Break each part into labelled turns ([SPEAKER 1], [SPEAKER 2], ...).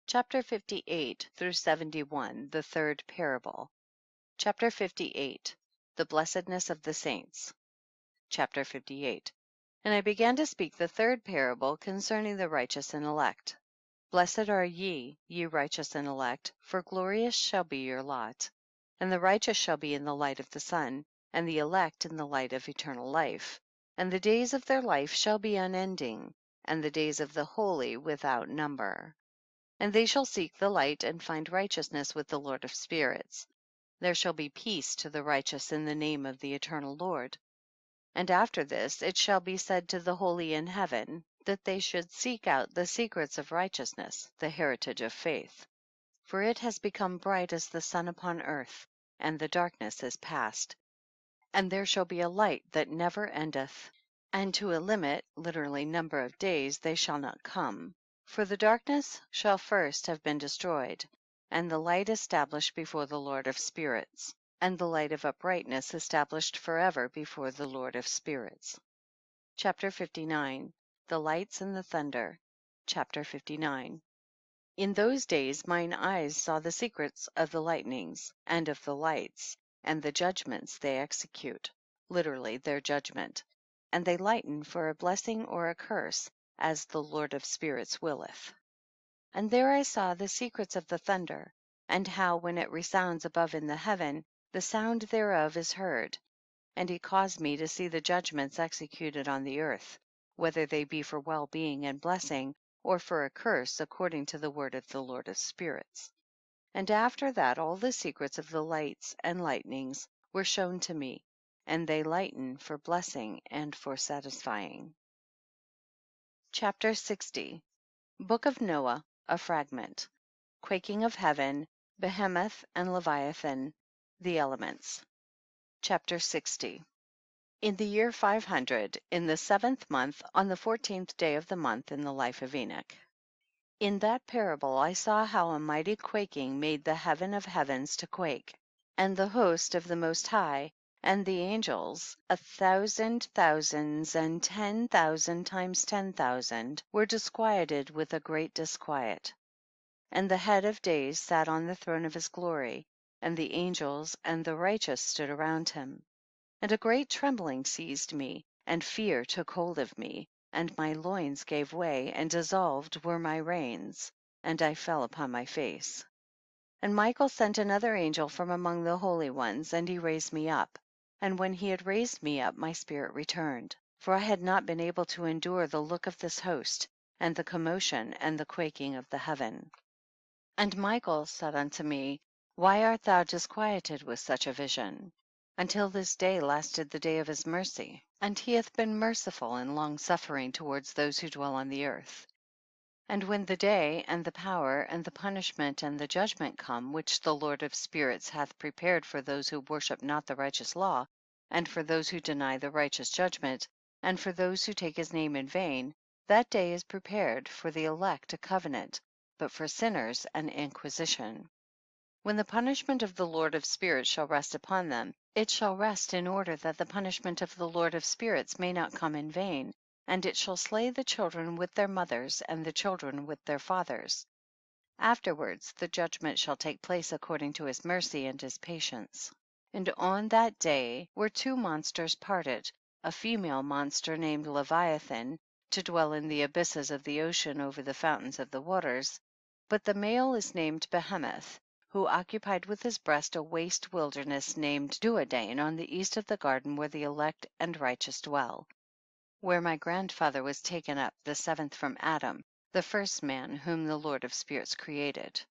[SPEAKER 1] Chapter 58 through 71, the third parable. Chapter 58, the blessedness of the saints. Chapter 58. And I began to speak the third parable concerning the righteous and elect. Blessed are ye, ye righteous and elect, for glorious shall be your lot. And the righteous shall be in the light of the sun, and the elect in the light of eternal life. And the days of their life shall be unending, and the days of the holy without number. And they shall seek the light and find righteousness with the Lord of spirits. There shall be peace to the righteous in the name of the eternal Lord. And after this it shall be said to the holy in heaven, that they should seek out the secrets of righteousness, the heritage of faith. For it has become bright as the sun upon earth, and the darkness is past. And there shall be a light that never endeth. And to a limit, literally number of days, they shall not come. For the darkness shall first have been destroyed, and the light established before the Lord of spirits, and the light of uprightness established forever before the Lord of spirits. Chapter 59. The lights and the thunder. Chapter 59. In those days mine eyes saw the secrets of the lightnings, and of the lights, and the judgments they execute, literally their judgment, and they lighten for a blessing or a curse, as the Lord of spirits willeth. And there I saw the secrets of the thunder, and how when it resounds above in the heaven, the sound thereof is heard. And he caused me to see the judgments executed on the earth, whether they be for well-being and blessing, or for a curse, according to the word of the Lord of spirits. And after that all the secrets of the lights and lightnings were shown to me, and they lighten for blessing and for satisfying. Chapter 60. Book of Noah, a fragment. Quaking of heaven, Behemoth and Leviathan, the elements. Chapter 60. In the year 500, in the 7th month, on the 14th day of the month, in the life of Enoch. In that parable I saw how a mighty quaking made the heaven of heavens to quake, and the host of the Most High, and the angels, 1,000 thousands and 10,000 times 10,000, were disquieted with a great disquiet. And the head of days sat on the throne of his glory, and the angels and the righteous stood around him. And a great trembling seized me, and fear took hold of me, and my loins gave way, and dissolved were my reins, and I fell upon my face. And Michael sent another angel from among the holy ones, and he raised me up. And when he had raised me up, my spirit returned, for I had not been able to endure the look of this host, and the commotion and the quaking of the heaven. And Michael said unto me, Why art thou disquieted with such a vision? Until this day lasted the day of his mercy, and he hath been merciful and long suffering towards those who dwell on the earth. And when the day, and the power, and the punishment, and the judgment come, which the Lord of spirits hath prepared for those who worship not the righteous law, and for those who deny the righteous judgment, and for those who take his name in vain, that day is prepared for the elect a covenant, but for sinners an inquisition. When the punishment of the Lord of spirits shall rest upon them, it shall rest in order that the punishment of the Lord of spirits may not come in vain, and it shall slay the children with their mothers, and the children with their fathers. Afterwards the judgment shall take place according to his mercy and his patience. And on that day were two monsters parted, a female monster named Leviathan, to dwell in the abysses of the ocean over the fountains of the waters, but the male is named Behemoth, who occupied with his breast a waste wilderness named Duodain on the east of the garden where the elect and righteous dwell, where my grandfather was taken up, the 7th from Adam, the first man whom the Lord of spirits created.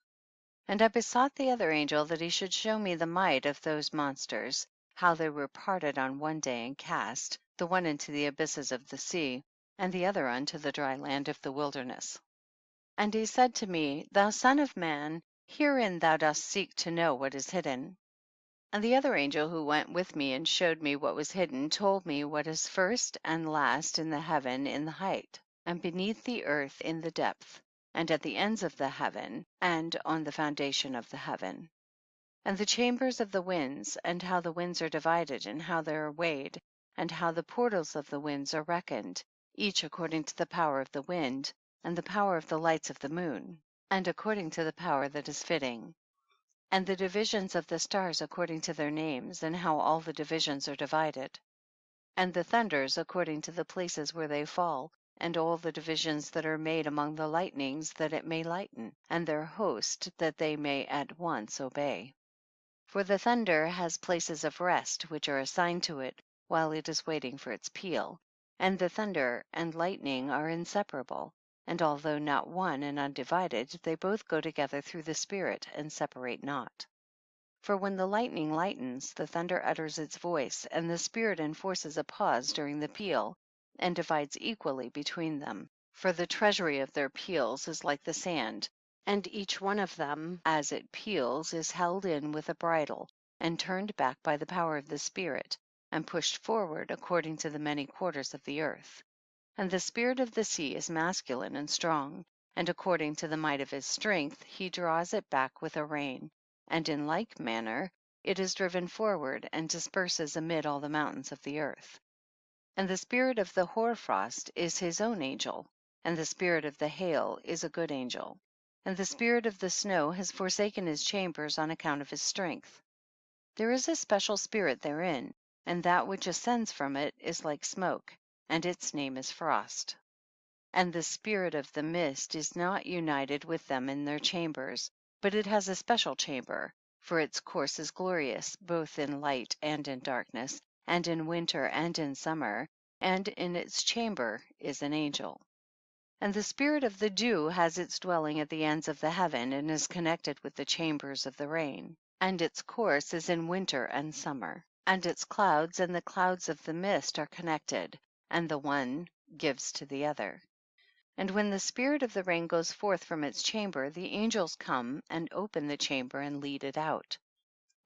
[SPEAKER 1] And I besought the other angel that he should show me the might of those monsters, how they were parted on one day and cast, the one into the abysses of the sea, and the other unto the dry land of the wilderness. And he said to me, Thou son of man, herein thou dost seek to know what is hidden. And the other angel who went with me and showed me what was hidden told me what is first and last in the heaven in the height, and beneath the earth in the depth, and at the ends of the heaven, and on the foundation of the heaven. And the chambers of the winds, and how the winds are divided, and how they are weighed, and how the portals of the winds are reckoned, each according to the power of the wind, and the power of the lights of the moon. and according to the power that is fitting. And the divisions of the stars according to their names, and how all the divisions are divided. And the thunders according to the places where they fall, and all the divisions that are made among the lightnings, that it may lighten, and their host, that they may at once obey. For the thunder has places of rest which are assigned to it while it is waiting for its peal, and the thunder and lightning are inseparable, and although not one and undivided, they both go together through the Spirit and separate not. For when the lightning lightens, the thunder utters its voice, and the Spirit enforces a pause during the peal, and divides equally between them. For the treasury of their peals is like the sand, and each one of them, as it peals, is held in with a bridle, and turned back by the power of the Spirit, and pushed forward according to the many quarters of the earth. And the spirit of the sea is masculine and strong, and according to the might of his strength he draws it back with a rein, and in like manner it is driven forward and disperses amid all the mountains of the earth. And the spirit of the hoarfrost is his own angel, and the spirit of the hail is a good angel. And the spirit of the snow has forsaken his chambers on account of his strength. There is a special spirit therein, and that which ascends from it is like smoke, and its name is frost. And the spirit of the mist is not united with them in their chambers, but it has a special chamber, for its course is glorious, both in light and in darkness, and in winter and in summer, and in its chamber is an angel. And the spirit of the dew has its dwelling at the ends of the heaven, and is connected with the chambers of the rain, and its course is in winter and summer. And its clouds and the clouds of the mist are connected, and the one gives to the other. And when the spirit of the rain goes forth from its chamber, the angels come and open the chamber and lead it out.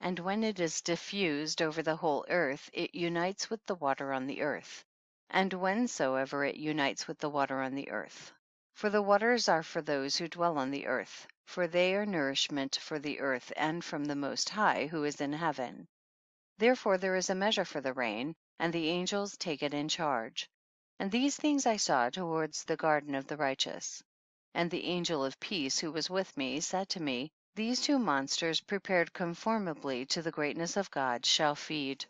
[SPEAKER 1] And when it is diffused over the whole earth, it unites with the water on the earth, and whensoever it unites with the water on the earth. For the waters are for those who dwell on the earth, for they are nourishment for the earth and from the Most High who is in heaven. Therefore there is a measure for the rain, and the angels take it in charge. And these things I saw towards the garden of the righteous. And the angel of peace who was with me said to me, these two monsters prepared conformably to the greatness of God shall feed